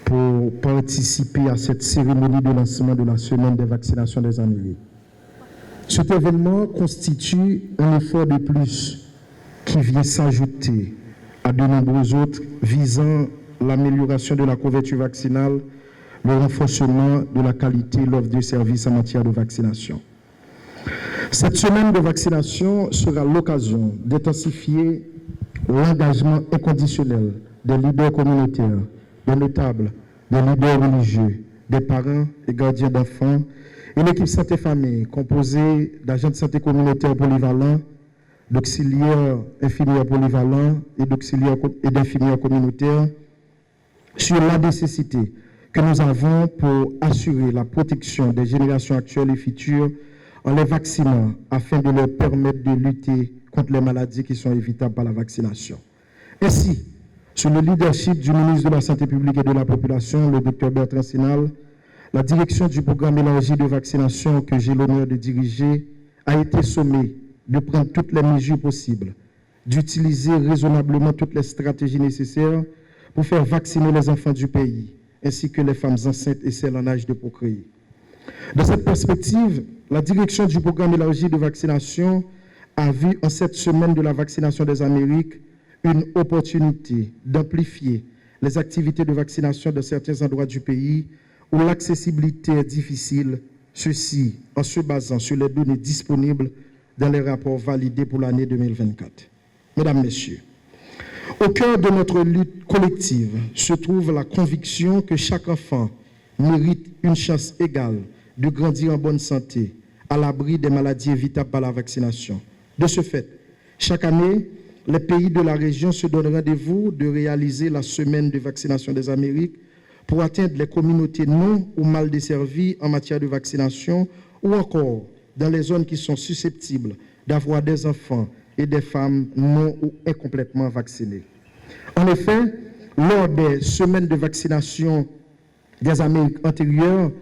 pour participer à cette cérémonie de lancement de la semaine des vaccinations des Amériques. Cet événement constitue un effort de plus qui vient s'ajouter à de nombreux autres visant l'amélioration de la couverture vaccinale, le renforcement de la qualité et l'offre de services en matière de vaccination. Cette semaine de vaccination sera l'occasion d'intensifier l'engagement inconditionnel des leaders communautaires, des notables, des leaders religieux, des parents et gardiens d'enfants et l'équipe santé-famille composée d'agents de santé communautaires polyvalents, d'auxiliaires infirmières polyvalents et d'infirmières communautaires sur la nécessité que nous avons pour assurer la protection des générations actuelles et futures en les vaccinant afin de leur permettre de lutter contre les maladies qui sont évitables par la vaccination. Ainsi, sous le leadership du ministre de la Santé publique et de la Population, le Dr Bertrand Sinal, la direction du programme élargi de vaccination que j'ai l'honneur de diriger a été sommée de prendre toutes les mesures possibles, d'utiliser raisonnablement toutes les stratégies nécessaires pour faire vacciner les enfants du pays, ainsi que les femmes enceintes et celles en âge de procréer. Dans cette perspective, la direction du programme élargi de vaccination a vu en cette semaine de la vaccination des Amériques une opportunité d'amplifier les activités de vaccination dans certains endroits du pays où l'accessibilité est difficile, ceci en se basant sur les données disponibles dans les rapports validés pour l'année 2024. Mesdames, Messieurs, au cœur de notre lutte collective se trouve la conviction que chaque enfant mérite une chance égale de grandir en bonne santé, à l'abri des maladies évitables par la vaccination. De ce fait, chaque année, les pays de la région se donnent rendez-vous de réaliser la semaine de vaccination des Amériques pour atteindre les communautés non ou mal desservies en matière de vaccination ou encore dans les zones qui sont susceptibles d'avoir des enfants et des femmes non ou incomplètement vaccinées. En effet, lors des semaines de vaccination des Amériques antérieures,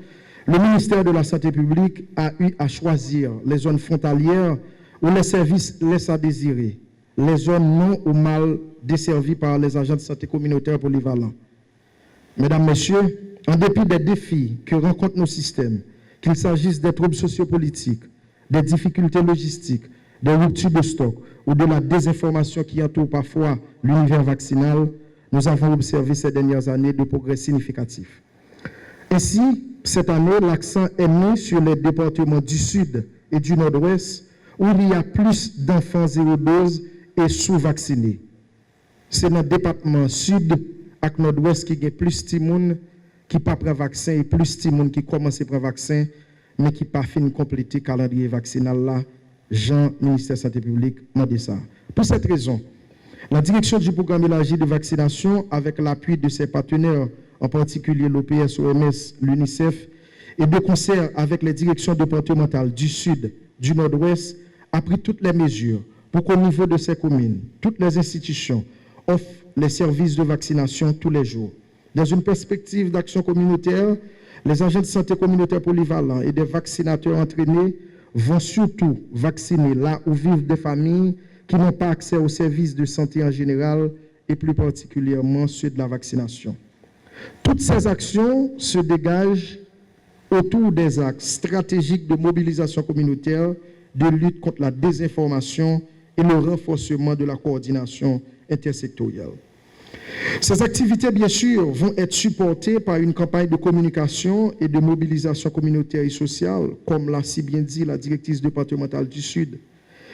le ministère de la Santé publique a eu à choisir les zones frontalières où les services laissent à désirer, les zones non ou mal desservies par les agents de santé communautaires polyvalents. Mesdames, Messieurs, en dépit des défis que rencontrent nos systèmes, qu'il s'agisse des troubles sociopolitiques, des difficultés logistiques, des ruptures de stock ou de la désinformation qui entoure parfois l'univers vaccinal, nous avons observé ces dernières années de progrès significatifs. Ainsi, cette année, l'accent est mis sur les départements du Sud et du Nord-Ouest où il y a plus d'enfants zéro dose et sous-vaccinés. C'est dans le département Sud et Nord-Ouest qui y a plus de monde qui pas prend vaccin et plus de monde qui commence à prendre vaccin mais qui pas fini compléter le calendrier vaccinal là. Jean, ministère de la Santé publique, m'a dit ça. Pour cette raison, la direction du programme élargi de vaccination, avec l'appui de ses partenaires, en particulier l'OPS, OMS, l'UNICEF, et de concert avec les directions départementales du Sud, du Nord-Ouest, a pris toutes les mesures pour qu'au niveau de ces communes, toutes les institutions offrent les services de vaccination tous les jours. Dans une perspective d'action communautaire, les agents de santé communautaire polyvalents et des vaccinateurs entraînés vont surtout vacciner là où vivent des familles qui n'ont pas accès aux services de santé en général et plus particulièrement ceux de la vaccination. Toutes ces actions se dégagent autour des axes stratégiques de mobilisation communautaire, de lutte contre la désinformation et le renforcement de la coordination intersectorielle. Ces activités, bien sûr, vont être supportées par une campagne de communication et de mobilisation communautaire et sociale, comme l'a si bien dit la directrice départementale du Sud.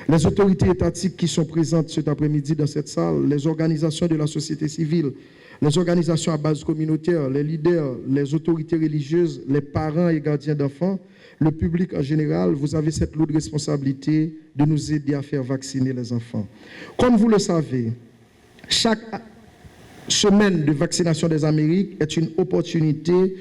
Les autorités étatiques qui sont présentes cet après-midi dans cette salle, les organisations de la société civile, les organisations à base communautaire, les leaders, les autorités religieuses, les parents et gardiens d'enfants, le public en général, vous avez cette lourde responsabilité de nous aider à faire vacciner les enfants. Comme vous le savez, chaque semaine de vaccination des Amériques est une opportunité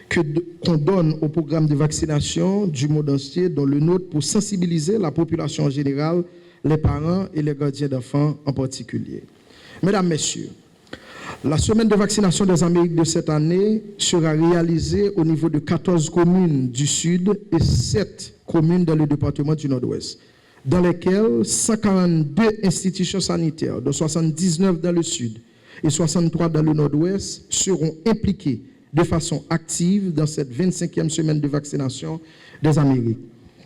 qu'on donne au programme de vaccination du monde entier, dont le nôtre, pour sensibiliser la population en général, les parents et les gardiens d'enfants en particulier. Mesdames, Messieurs, la semaine de vaccination des Amériques de cette année sera réalisée au niveau de 14 communes du Sud et 7 communes dans le département du Nord-Ouest, dans lesquelles 142 institutions sanitaires, dont 79 dans le Sud et 63 dans le Nord-Ouest, seront impliquées de façon active dans cette 25e semaine de vaccination des Amériques.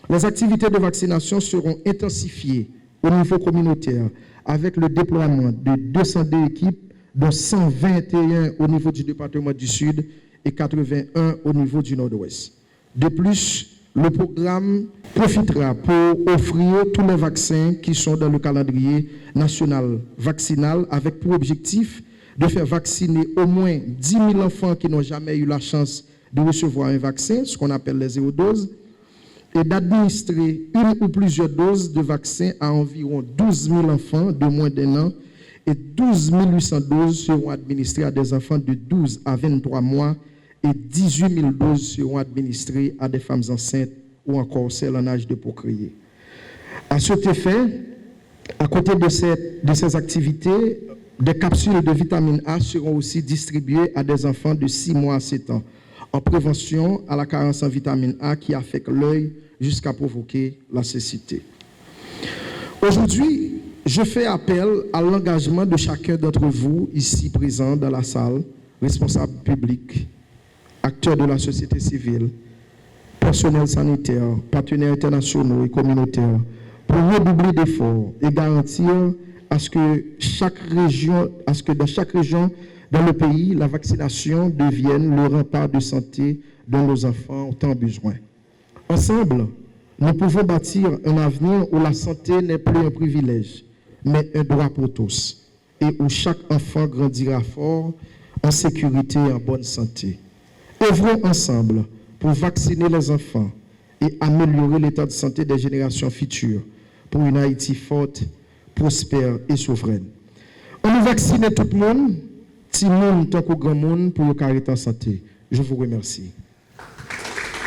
Les activités de vaccination seront intensifiées au niveau communautaire avec le déploiement de 202 équipes, dont 121 au niveau du département du Sud et 81 au niveau du Nord-Ouest. De plus, le programme profitera pour offrir tous les vaccins qui sont dans le calendrier national vaccinal avec pour objectif de faire vacciner au moins 10 000 enfants qui n'ont jamais eu la chance de recevoir un vaccin, ce qu'on appelle les zéro doses, et d'administrer une ou plusieurs doses de vaccin à environ 12 000 enfants de moins d'1 an et 12 800 doses seront administrées à des enfants de 12 à 23 mois et 18 000 doses seront administrées à des femmes enceintes ou encore celles en âge de procréer. À cet effet, à côté de ces activités, des capsules de vitamine A seront aussi distribuées à des enfants de 6 mois à 7 ans, en prévention à la carence en vitamine A qui affecte l'œil jusqu'à provoquer la cécité. Aujourd'hui, je fais appel à l'engagement de chacun d'entre vous ici présents dans la salle, responsables publics, acteurs de la société civile, personnel sanitaire, partenaires internationaux et communautaires, pour redoubler d'efforts et garantir à ce que dans chaque région dans le pays, la vaccination devienne le rempart de santé dont nos enfants ont tant besoin. Ensemble, nous pouvons bâtir un avenir où la santé n'est plus un privilège, mais un droit pour tous, et où chaque enfant grandira fort, en sécurité et en bonne santé. Œuvrons ensemble pour vacciner les enfants et améliorer l'état de santé des générations futures pour une Haïti forte, prospère et souveraine. On nous vaccine tout le monde, petit monde tant qu'au grand monde pour le carré en santé. Je vous remercie.